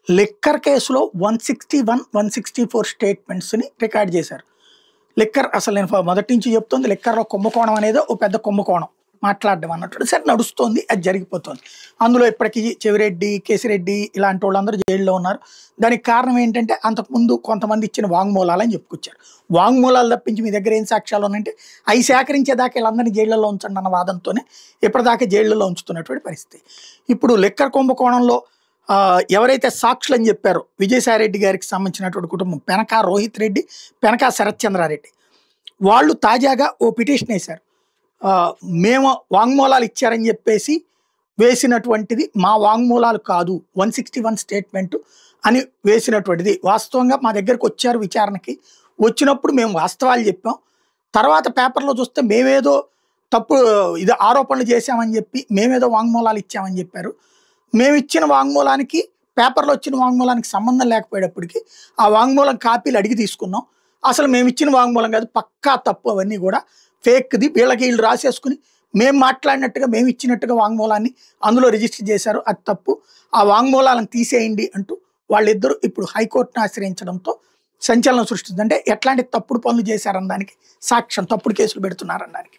Liquor కేసులో 161, 164 స్టేట్మెంట్స్‌ని record చేశారు. Liquor అసలు నేను మొదటి నుంచి చెప్తుంది లిక్కర్‌లో కుంభకోణం అనేది ఓ పెద్ద కుంభకోణం. మాట్లాడడం అన్నట్టు సరే నడుస్తోంది. అది జరిగిపోతుంది. అందులో ఇప్పటికి చెవిరెడ్డి, కేసిరెడ్డి ఇలాంటి వాళ్ళందరూ జైల్లో ఉన్నారు. దానికి కారణం ఏంటంటే అంతకుముందు కొంతమంది ఇచ్చిన వాంగ్మూలాలని చెప్పుకొచ్చారు. వాంగ్మూలాలు తప్పించి మీ దగ్గర ఏం సాక్ష్యాలు ఉన్నాయంటే అవి సేకరించేదాకా వీళ్ళందరినీ జైళ్ళలో ఉంచండి అన్న వాదంతోనే ఇప్పటిదాకా జైళ్ళలో ఉంచుతున్నటువంటి పరిస్థితి. ఇప్పుడు లిక్కర్ కుంభకోణంలో ఎవరైతే సాక్షులు అని చెప్పారో విజయసాయిరెడ్డి గారికి సంబంధించినటువంటి కుటుంబం పెనకా రోహిత్ రెడ్డి, పెనకా శరత్చంద్రారెడ్డి వాళ్ళు తాజాగా ఓ పిటిషన్ వేశారు. మేము వాంగ్మూలాలు ఇచ్చారని చెప్పేసి వేసినటువంటిది మా వాంగ్మూలాలు కాదు, 161 స్టేట్మెంటు అని వేసినటువంటిది. వాస్తవంగా మా దగ్గరకు వచ్చారు విచారణకి, వచ్చినప్పుడు మేము వాస్తవాలు చెప్పాం. తర్వాత పేపర్లో చూస్తే మేమేదో తప్పు ఇది ఆరోపణలు చేశామని చెప్పి మేమేదో వాంగ్మూలాలు ఇచ్చామని చెప్పారు. మేము ఇచ్చిన వాంగ్మూలానికి పేపర్లో వచ్చిన వాంగ్మూలానికి సంబంధం లేకపోయేటప్పటికి ఆ వాంగ్మూలం కాపీలు అడిగి తీసుకున్నాం. అసలు మేము ఇచ్చిన వాంగ్మూలం కాదు, పక్కా తప్పు, అవన్నీ కూడా ఫేక్ది, వీళ్ళు రాసేసుకుని మేము మాట్లాడినట్టుగా మేము ఇచ్చినట్టుగా వాంగ్మూలాన్ని అందులో రిజిస్టర్ చేశారు, అది తప్పు, ఆ వాంగ్మూలాలను తీసేయండి అంటూ వాళ్ళిద్దరూ ఇప్పుడు హైకోర్టును ఆశ్రయించడంతో సంచలనం సృష్టిస్తుంది. అంటే ఎట్లాంటి తప్పుడు పనులు చేశారనడానికి సాక్ష్యం, తప్పుడు కేసులు పెడుతున్నారనడానికి.